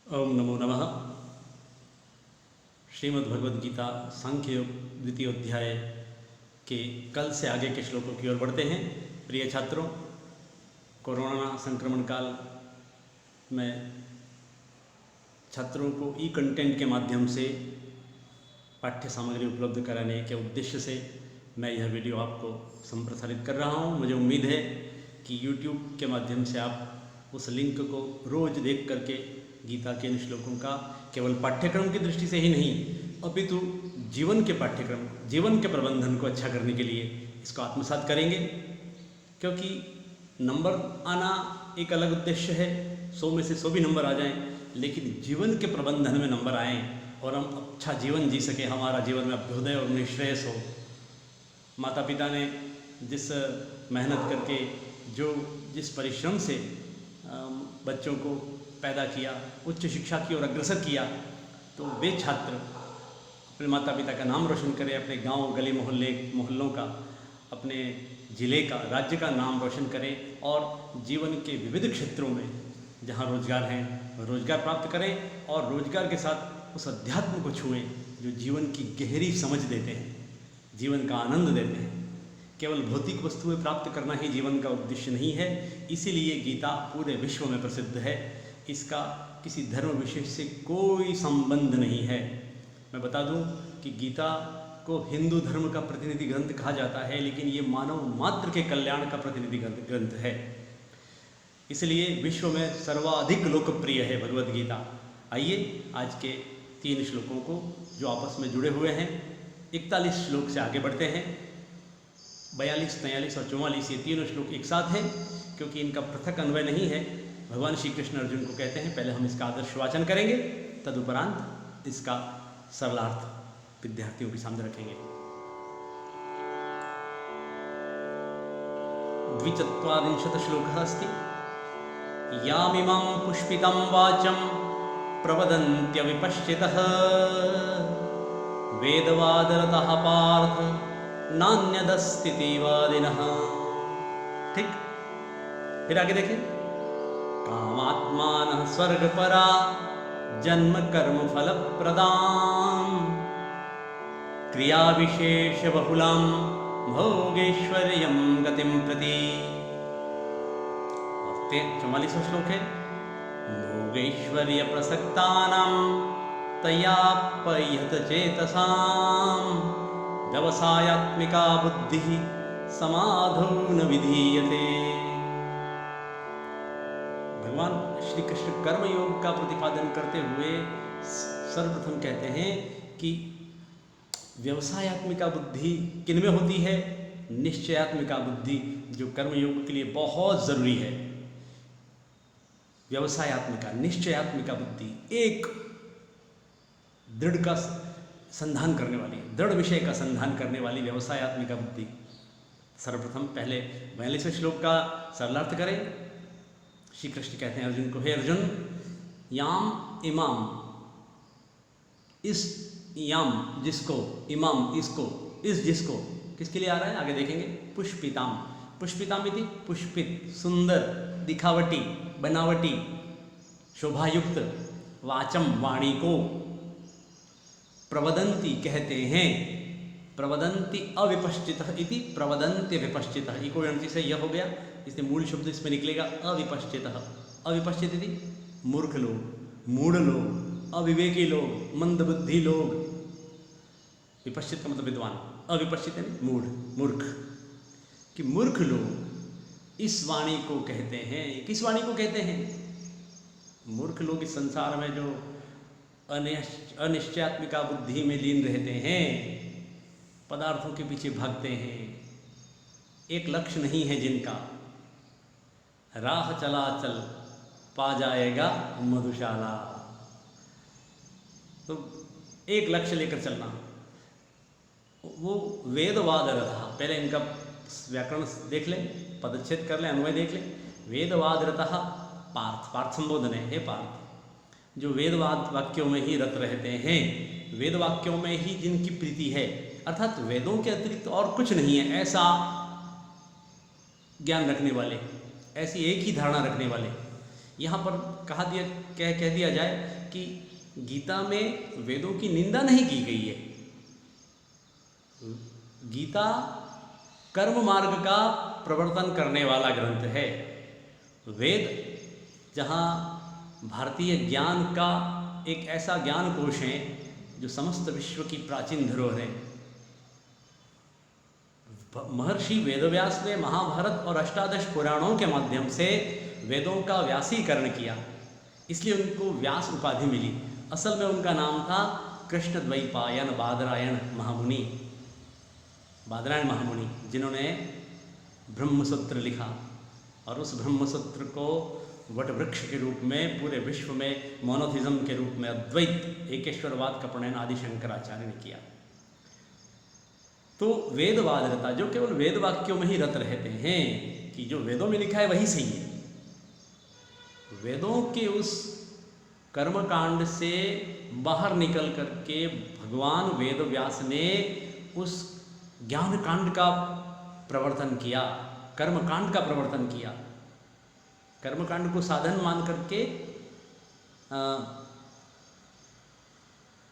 ओम नमो नमः। श्रीमद् भगवद गीता सांख्य योग द्वितीय अध्याय के कल से आगे के श्लोकों की ओर बढ़ते हैं। प्रिय छात्रों, कोरोना संक्रमण काल में छात्रों को ई कंटेंट के माध्यम से पाठ्य सामग्री उपलब्ध कराने के उद्देश्य से मैं यह वीडियो आपको संप्रसारित कर रहा हूं। मुझे उम्मीद है कि YouTube के माध्यम से आप उस लिंक को रोज़ देख करके गीता के इन श्लोकों का केवल पाठ्यक्रम की दृष्टि से ही नहीं अपितु जीवन के पाठ्यक्रम, जीवन के प्रबंधन को अच्छा करने के लिए इसको आत्मसात करेंगे। क्योंकि नंबर आना एक अलग उद्देश्य है, 100 में से 100 भी नंबर आ जाएं, लेकिन जीवन के प्रबंधन में नंबर आएँ और हम अच्छा जीवन जी सके, हमारा जीवन में अभ्युदय और निःश्रेयस हो। माता पिता ने जिस मेहनत करके जिस परिश्रम से बच्चों को पैदा किया, उच्च शिक्षा की ओर अग्रसर किया, तो वे छात्र अपने माता पिता का नाम रोशन करें, अपने गांव, गली, मोहल्लों का, अपने ज़िले का, राज्य का नाम रोशन करें और जीवन के विविध क्षेत्रों में जहां रोजगार हैं रोजगार प्राप्त करें और रोजगार के साथ उस अध्यात्म को छुएं जो जीवन की गहरी समझ देते हैं, जीवन का आनंद देते हैं। केवल भौतिक वस्तुएं प्राप्त करना ही जीवन का उद्देश्य नहीं है। इसीलिए गीता पूरे विश्व में प्रसिद्ध है। इसका किसी धर्म विशेष से कोई संबंध नहीं है। मैं बता दूं कि गीता को हिंदू धर्म का प्रतिनिधि ग्रंथ कहा जाता है, लेकिन ये मानव मात्र के कल्याण का प्रतिनिधि ग्रंथ है। इसलिए विश्व में सर्वाधिक लोकप्रिय है भगवद गीता। आइए आज के 3 श्लोकों को जो आपस में जुड़े हुए हैं, 41 श्लोक से आगे बढ़ते हैं। 42, 43 और 44 ये तीनों श्लोक एक साथ हैं क्योंकि इनका पृथक अन्वय नहीं है। भगवान श्री कृष्ण अर्जुन को कहते हैं पहले हम इसका आदर्श वाचन करेंगे, तदुपरांत इसका सरलार्थ विद्यार्थियों के सामने रखेंगे। 24 श्लोकः अस्ति। यामिमां पुष्पितं वाचं प्रवदन्त्यविपश्चितः वेदवादरतः पार्थ नान्यदस्तीति वादिनः। ठीक, फिर आगे देखें। कामात्मानः स्वर्गपरा जन्म कर्म फल प्रदां क्रियाविशेष बहुलां भोगेश्वर्यं गतिं प्रति। 44वां श्लोक है। भोगैश्वर्य प्रसक्तानां तयापयत चेतसां व्यवसायात्मिका बुद्धिः समाधौ न विधीयते। भगवान श्री कृष्ण कर्मयोग का प्रतिपादन करते हुए सर्वप्रथम कहते हैं कि व्यवसायात्मिका बुद्धि किनमें होती है? निश्चयात्मिका बुद्धि, जो कर्मयोग के लिए बहुत जरूरी है। व्यवसायात्मिका, निश्चयात्मिका बुद्धि, एक दृढ़ का संधान करने वाली, दृढ़ विषय का संधान करने वाली व्यवसायात्मिका बुद्धि। सर्वप्रथम पहले 42वें श्लोक का सरलार्थ करें। श्री कृष्ण कहते हैं अर्जुन को, हे अर्जुन, याम इमाम, इस याम जिसको, इमाम इसको, इस जिसको, किसके लिए आ रहा है आगे देखेंगे। पुष्पिताम, पुष्पिताम इति पुष्पित, सुंदर, दिखावटी, बनावटी, शोभायुक्त, वाचम वाणी को, प्रवदंती कहते हैं, प्रवदंती अविपश्चितः इति प्रवदंत्य विपश्चितः। इको एनर्जी से यह हो गया, इसलिए मूल शब्द इसमें निकलेगा अविपश्चितः। अविपश्चित इति मूर्ख लोग, मूढ़ लोग, अविवेकी लोग, मंदबुद्धि लोग। विपश्चित का मतलब विद्वान, अविपश्चित यानी मूढ़, मूर्ख। कि मूर्ख लोग इस वाणी को कहते हैं। किस वाणी को कहते हैं? मूर्ख लोग इस संसार में जो अनिश्चयात्मिका बुद्धि में लीन रहते हैं, पदार्थों के पीछे भागते हैं, एक लक्ष्य नहीं है जिनका, राह चला चल पा जाएगा मधुशाला। तो एक लक्ष्य लेकर चलना, वो वेदवाद रथा। पहले इनका व्याकरण देख लें, पदच्छेद कर लें, अन्वय देख लें। वेदवाद रथा पार्थ, पार्थ संबोधन है, हे पार्थ, जो वेदवाद वाक्यों में ही रत रहते हैं, वेद वाक्यों में ही जिनकी प्रीति है, अर्थात वेदों के अतिरिक्त और कुछ नहीं है, ऐसा ज्ञान रखने वाले, ऐसी एक ही धारणा रखने वाले यहाँ पर कह दिया जाए कि गीता में वेदों की निंदा नहीं की गई है। गीता कर्म मार्ग का प्रवर्तन करने वाला ग्रंथ है। वेद जहाँ भारतीय ज्ञान का एक ऐसा ज्ञान कोश है जो समस्त विश्व की प्राचीन धरोहर है। महर्षि वेदव्यास ने महाभारत और अष्टादश पुराणों के माध्यम से वेदों का व्यासीकरण किया, इसलिए उनको व्यास उपाधि मिली। असल में उनका नाम था कृष्णद्वैपायन बादरायण महामुनि, बादरायण महामुनि, जिन्होंने ब्रह्मसूत्र लिखा और उस ब्रह्मसूत्र को वट वृक्ष के रूप में पूरे विश्व में मोनोथिज्म के रूप में अद्वैत एकेश्वरवाद का प्रणयन आदि शंकराचार्य ने किया। तो वेदवादरता जो केवल वेद वाक्यों में ही रत रहते हैं कि जो वेदों में लिखा है वही सही है, वेदों के उस कर्मकांड से बाहर निकल करके भगवान वेद व्यास ने उस ज्ञान कांड का प्रवर्तन किया, कर्मकांड का प्रवर्तन किया। कर्मकांड को साधन मान करके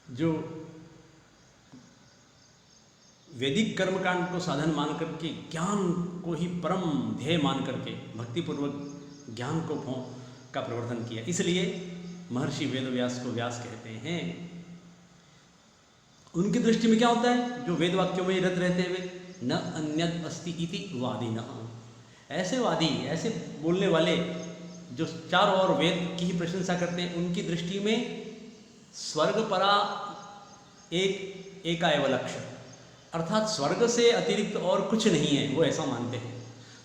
जो वैदिक कर्मकांड को साधन मान करके ज्ञान को ही परम ध्येय मान करके भक्तिपूर्वक ज्ञान का प्रवर्तन किया। इसलिए महर्षि वेदव्यास को व्यास कहते हैं। उनकी दृष्टि में क्या होता है? जो वेद वाक्यों में रत रहते हुए न अन्यत् अस्ति इति वादिनः, ऐसे वादी, ऐसे बोलने वाले जो चारों ओर वेद की ही प्रशंसा करते हैं, उनकी दृष्टि में स्वर्ग परा एकाएव लक्ष्य, अर्थात स्वर्ग से अतिरिक्त और कुछ नहीं है, वो ऐसा मानते हैं।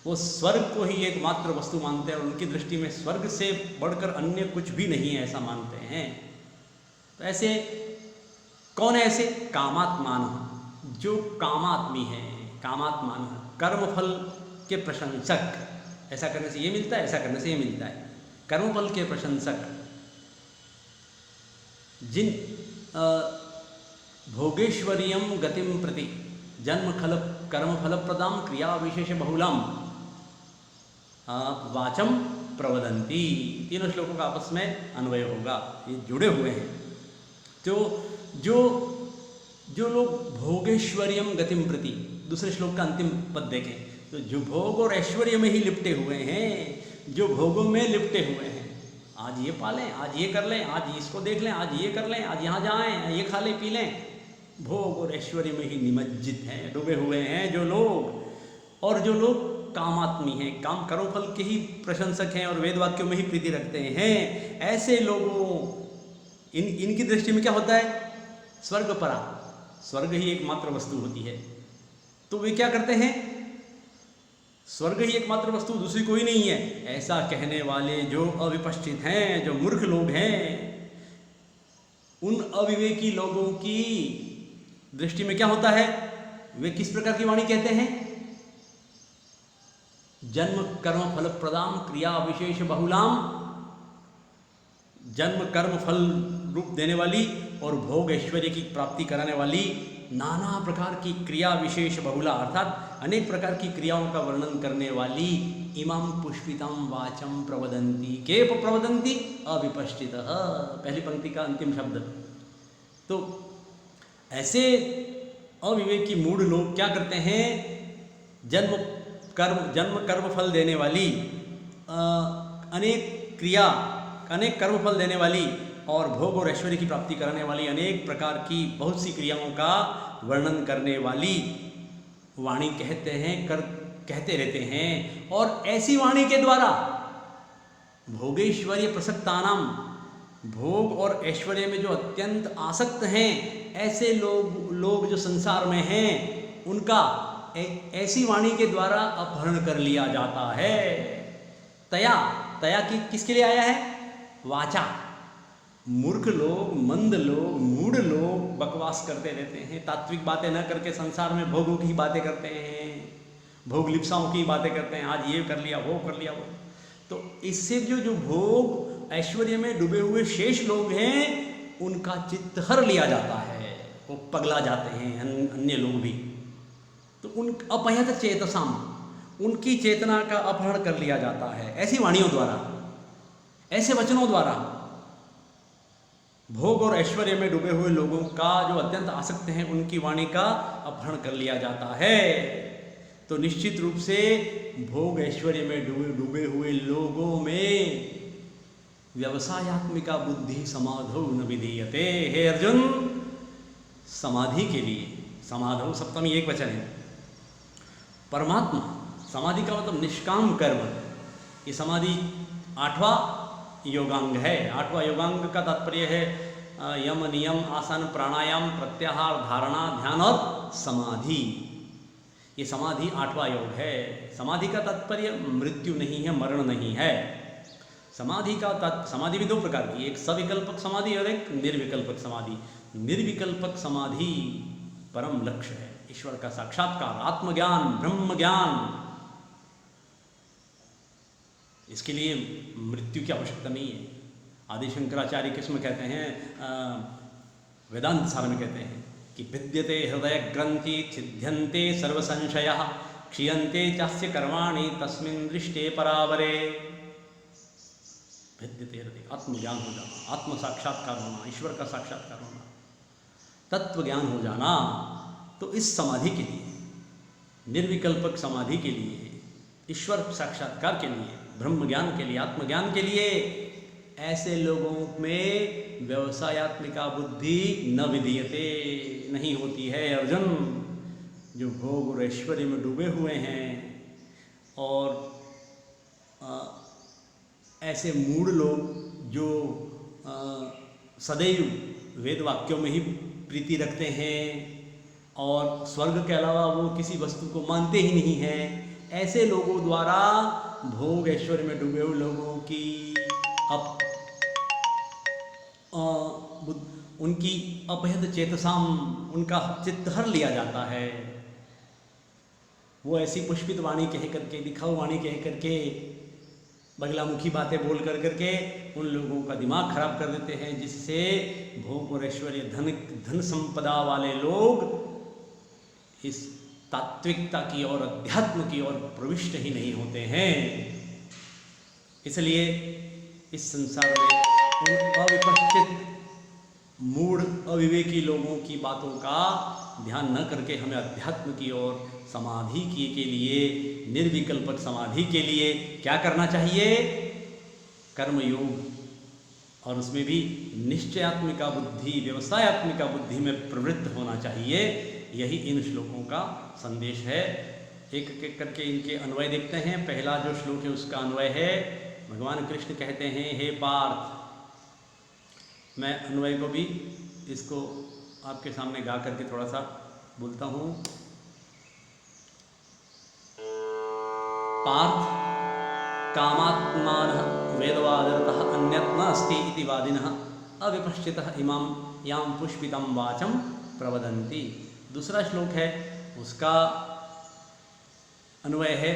वो स्वर्ग को ही एकमात्र वस्तु मानते हैं और उनकी दृष्टि में स्वर्ग से बढ़कर अन्य कुछ भी नहीं है, ऐसा मानते हैं। तो ऐसे कौन है? ऐसे कामात्मान, जो कामात्मी है, कामात्मान, कर्मफल के प्रशंसक। ऐसा करने से ये मिलता है, ऐसा करने से ये मिलता है, कर्मफल के प्रशंसक, जिन भोगेश्वरीयम गतिम प्रति जन्म खल कर्म फल प्रदाम क्रिया विशेष बहुलाम वाचम प्रवदंती। तीनों श्लोकों का आपस में अन्वय होगा, ये जुड़े हुए हैं। तो जो लोग भोगेश्वरीयम गतिम प्रति, दूसरे श्लोक का अंतिम पद देखें तो जो भोग और ऐश्वर्य में ही लिपटे हुए हैं, जो भोगों में लिपटे हुए हैं, आज ये पालें, आज ये कर लें, आज इसको देख लें, आज ये कर लें, आज यहाँ जाएं, ये खा लें पी लें, भोग और ऐश्वर्य में ही निमज्जित हैं, डूबे हुए हैं जो लोग। और जो लोग कामात्मी हैं, काम कर्मफल के ही प्रशंसक हैं और वेद वाक्यों में ही प्रीति रखते हैं, ऐसे लोगों इनकी दृष्टि में क्या होता है? स्वर्ग परा, स्वर्ग ही एकमात्र वस्तु होती है। तो वे क्या करते हैं? स्वर्ग ही एकमात्र वस्तु, दूसरी कोई नहीं है, ऐसा कहने वाले जो अविपश्चित हैं, जो मूर्ख लोग हैं, उन अविवेकी लोगों की दृष्टि में क्या होता है? वे किस प्रकार की वाणी कहते हैं? जन्म कर्म फल प्रदाम क्रिया विशेष बहुलाम, जन्म कर्म फल रूप देने वाली और भोग ऐश्वर्य की प्राप्ति कराने वाली नाना प्रकार की क्रिया विशेष बहुला, अर्थात अनेक प्रकार की क्रियाओं का वर्णन करने वाली इमाम पुष्पितम वाचम प्रवदंती, के प्रवदंती अविपश्चित, पहली पंक्ति का अंतिम शब्द। तो ऐसे अविवेकी मूढ़ लोग क्या करते हैं? जन्म कर्म फल देने वाली अनेक कर्म फल देने वाली और भोग और ऐश्वर्य की प्राप्ति कराने वाली अनेक प्रकार की बहुत सी क्रियाओं का वर्णन करने वाली वाणी कहते रहते हैं। और ऐसी वाणी के द्वारा भोगेश्वर्य प्रसक्तानाम, भोग और ऐश्वर्य में जो अत्यंत आसक्त हैं, ऐसे लोग जो संसार में हैं, उनका ऐसी वाणी के द्वारा अपहरण कर लिया जाता है। तया किसके लिए आया है? वाचा। मूर्ख लोग, मंद लोग, मूढ़ लोग बकवास करते रहते हैं, तात्विक बातें न करके संसार में भोगों की बातें करते हैं, भोग लिप्साओं की बातें करते हैं, आज ये कर लिया, वो कर लिया, वो। तो इससे जो भोग ऐश्वर्य में डूबे हुए शेष लोग हैं, उनका चित्त हर लिया जाता है, वो पगला जाते हैं अन्य लोग भी। तो उन अपहत चेतसाम, उनकी चेतना का अपहरण कर लिया जाता है ऐसी वाणियों द्वारा। ऐसे वचनों द्वारा भोग और ऐश्वर्य में डूबे हुए लोगों का जो अत्यंत आसक्त हैं उनकी वाणी का अपहरण कर लिया जाता है। तो निश्चित रूप से भोग ऐश्वर्य में डूबे हुए लोगों में व्यवसायात्मिका बुद्धि समाधौ न विधीयते। हे अर्जुन, समाधि के लिए, समाधौ सप्तमी एक वचन है, परमात्मा, समाधि का मतलब निष्काम कर्म। ये समाधि 8वां योगांग है। 8वां योगांग का तात्पर्य है यम, नियम, आसन, प्राणायाम, प्रत्याहार, धारणा, ध्यान और समाधि। ये समाधि 8वां योग है। समाधि का तात्पर्य मृत्यु नहीं है, मरण नहीं है। समाधि भी 2 प्रकार की, एक सविकल्पक समाधि और एक निर्विकल्पक समाधि। निर्विकल्पक समाधि परम लक्ष्य है, ईश्वर का साक्षात्कार, आत्मज्ञान, ब्रह्म ज्ञान। इसके लिए मृत्यु की आवश्यकता नहीं है। आदि शंकराचार्य किसमें कहते हैं, वेदांत सार में कहते हैं कि भिद्यते हृदय ग्रंथि छिद्यन्ते सर्व संशयः क्षीयन्ते चास्य कर्माणि तस्मिन् दृष्टे परावरे। भिद्यते हृदय, आत्मज्ञान हो जाना, आत्म साक्षात्कार होना, ईश्वर का साक्षात्कार होना, तत्व ज्ञान हो जाना। तो इस समाधि के लिए, निर्विकल्पक समाधि के लिए, ईश्वर साक्षात्कार के लिए, ब्रह्म ज्ञान के लिए, आत्मज्ञान के लिए ऐसे लोगों में व्यवसायात्मिका बुद्धि न विधीयते, नहीं होती है अर्जुन। जो भोग और ऐश्वर्य में डूबे हुए हैं और ऐसे मूढ़ लोग जो सदैव वेद वाक्यों में ही प्रीति रखते हैं और स्वर्ग के अलावा वो किसी वस्तु को मानते ही नहीं हैं, ऐसे लोगों द्वारा भोग ऐश्वर्य में डूबे हुए लोगों की उनकी अपहद चेतसाम, उनका चित्त हर लिया जाता है। वो ऐसी पुष्पित वाणी कह करके, दिखाऊ वाणी कह करके, बगलामुखी बातें बोल कर करके उन लोगों का दिमाग खराब कर देते हैं, जिससे भोग और ऐश्वर्य, धन संपदा वाले लोग इस तात्विकता की और अध्यात्म की ओर प्रविष्ट ही नहीं होते हैं। इसलिए इस संसार में उन अविपश्चित, मूढ़, अविवेकी लोगों की बातों का ध्यान न करके हमें अध्यात्म की ओर, समाधि के लिए, निर्विकल्पक समाधि के लिए क्या करना चाहिए? कर्मयोग, और उसमें भी निश्चयात्मिका बुद्धि, व्यवसायात्मिका बुद्धि में प्रवृत्त होना चाहिए। यही इन श्लोकों का संदेश है। एक एक करके इनके अन्वय देखते हैं। पहला जो श्लोक है उसका अन्वय है, भगवान कृष्ण कहते हैं, हे पार्थ, मैं अन्वय को भी इसको आपके सामने गा करके थोड़ा सा बोलता हूँ। पार्थ, कामात्मानः वेदवादरतः अन्यत् न अस्ति इति वादिनः अविपश्चितः इमां यां पुष्पितं वाचं प्रवदन्ति। दूसरा श्लोक है, उसका अन्वय है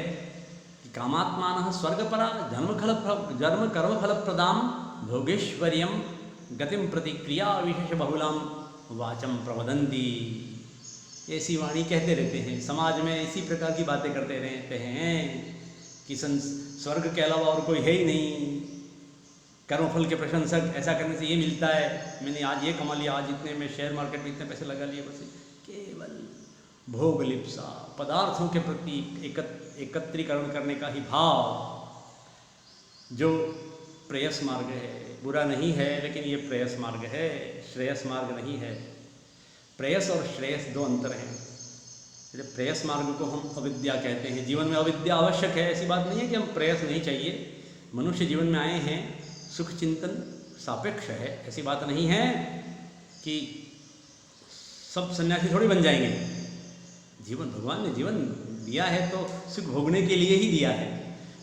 कि कामात्मानः स्वर्गपरा जन्म कर्म फलप्रदां भोगेश्वर्यं गतिम प्रतिक्रिया विशेष बहुलाम वाचम प्रवदन्ति। ऐसी वाणी कहते रहते हैं, समाज में इसी प्रकार की बातें करते रहते हैं कि स्वर्ग के अलावा और कोई है ही नहीं, कर्मफल के प्रशंसक, ऐसा करने से ये मिलता है, मैंने आज ये कमा लिया, आज इतने में शेयर मार्केट में इतने पैसे लगा लिए, बस केवल भोग लिप्सा, पदार्थों के प्रति एकत्रीकरण करने का ही भाव, जो प्रेयस मार्ग है। बुरा नहीं है, लेकिन ये प्रेयस मार्ग है, श्रेयस मार्ग नहीं है। प्रेयस और श्रेयस 2 अंतर हैं। प्रेयस मार्ग को हम अविद्या कहते हैं। जीवन में अविद्या आवश्यक है, ऐसी बात नहीं है कि हम प्रेयस नहीं चाहिए। मनुष्य जीवन में आए हैं, सुख चिंतन सापेक्ष है, ऐसी बात नहीं है कि सब सन्यासी थोड़ी बन जाएंगे। जीवन, भगवान ने जीवन दिया है तो सुख भोगने के लिए ही दिया है,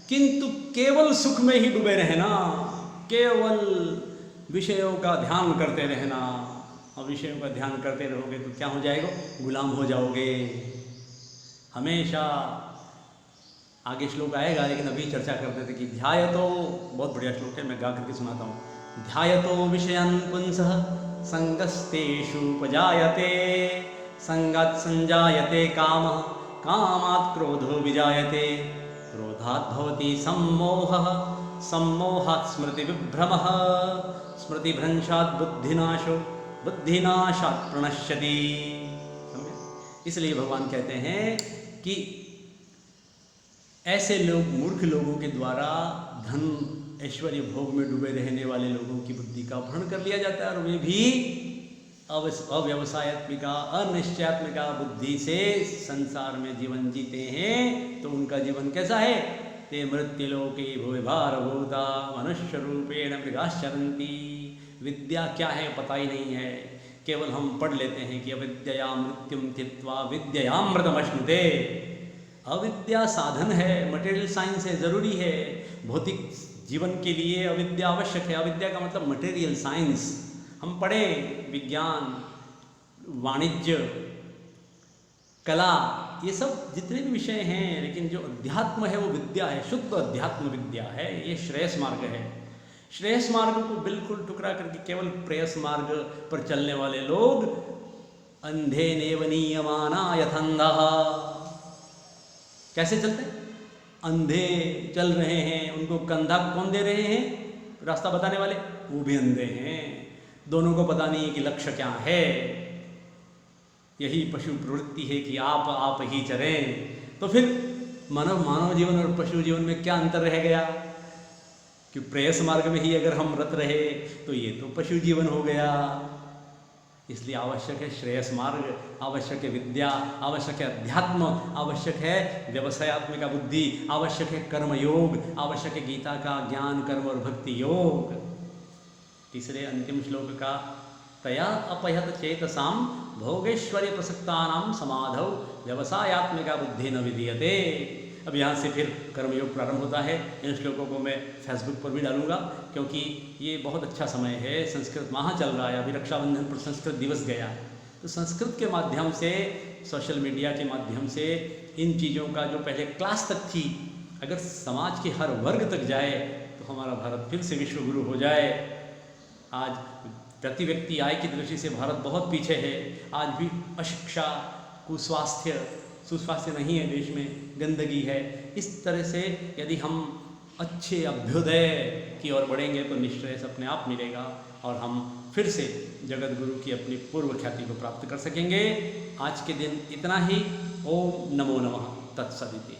किंतु केवल सुख में ही डूबे रहना, केवल विषयों का ध्यान करते रहना, और विषयों का ध्यान करते रहोगे तो क्या हो जाएगा? गुलाम हो जाओगे हमेशा। आगे श्लोक आएगा, लेकिन अभी चर्चा करते थे कि ध्यायतो, बहुत बढ़िया श्लोक है, मैं गा करके सुनाता हूँ। ध्यायतो विषयान् पुंसः संगस्तेषुपजायते, संगात् संजायते कामः, कामात् क्रोधो विजायते, क्रोधात् भवति सम्मोहः, सम्मोहात् स्मृतिविभ्रमः स्मृतिभ्रंशात् बुद्धिनाशो बुद्धिनाशात् प्रणश्यति। इसलिए भगवान कहते हैं कि ऐसे लोग, मूर्ख लोगों के द्वारा धन ऐश्वर्य भोग में डूबे रहने वाले लोगों की बुद्धि का अपहरण कर लिया जाता है और वे भी अव्यवसायत्मिका अनिश्चयात्मिका बुद्धि से संसार में जीवन जीते हैं। तो उनका जीवन कैसा है? ते मृत्युलोके भुवि भारभूता मनुष्य रूपेण मृगाश्चरन्ति। विद्या क्या है पता ही नहीं है, केवल हम पढ़ लेते हैं कि अविद्या मृत्युम त्यक्त्वा विद्यामृतमश्नुते। अविद्या साधन है, मटेरियल साइंस है, ज़रूरी है, भौतिक जीवन के लिए अविद्या आवश्यक है। अविद्या का मतलब मटेरियल साइंस। हम पढ़ें विज्ञान, वाणिज्य, कला, ये सब जितने भी विषय हैं, लेकिन जो अध्यात्म है वो विद्या है, शुद्ध अध्यात्म विद्या है। ये श्रेयस मार्ग है। श्रेयस मार्ग को बिल्कुल टुकरा करके केवल प्रेयस मार्ग पर चलने वाले लोग अंधे नेव नीयमाना यथंधः। कैसे चलते हैं? अंधे चल रहे हैं, उनको कंधा कौन दे रहे हैं? रास्ता बताने वाले, वो भी अंधे हैं। दोनों को पता नहीं है कि लक्ष्य क्या है। यही पशु प्रवृत्ति है कि आप ही चरें। तो फिर मानव जीवन और पशु जीवन में क्या अंतर रह गया? कि प्रेयस मार्ग में ही अगर हम रत रहे तो ये तो पशु जीवन हो गया। इसलिए आवश्यक है श्रेयस मार्ग, आवश्यक है विद्या, आवश्यक है अध्यात्म, आवश्यक है व्यवसायत्मिका बुद्धि, आवश्यक है कर्म योग, आवश्यक है गीता का ज्ञान कर्म और भक्ति योग। तीसरे अंतिम श्लोक का तया अपहत चेतसाम भोगेश्वर्य प्रसक्तानाम समाधौ व्यवसायत्मिका बुद्धि न विधीयते। अब यहाँ से फिर कर्मयोग प्रारंभ होता है। इन श्लोकों को मैं फेसबुक पर भी डालूंगा क्योंकि ये बहुत अच्छा समय है। संस्कृत माह चल रहा है, अभी रक्षाबंधन पर संस्कृत दिवस गया, तो संस्कृत के माध्यम से, सोशल मीडिया के माध्यम से इन चीज़ों का जो पहले क्लास तक थी, अगर समाज के हर वर्ग तक जाए तो हमारा भारत फिर से विश्व गुरु हो जाए। आज प्रति व्यक्ति आय की दृष्टि से भारत बहुत पीछे है। आज भी अशिक्षा, कुस्वास्थ्य, सुस्वास्थ्य नहीं है देश में, गंदगी है। इस तरह से यदि हम अच्छे अभ्युदय की ओर बढ़ेंगे तो निश्चय अपने आप मिलेगा और हम फिर से जगत गुरु की अपनी पूर्व ख्याति को प्राप्त कर सकेंगे। आज के दिन इतना ही। ओम नमो नमः। तत्सदिति।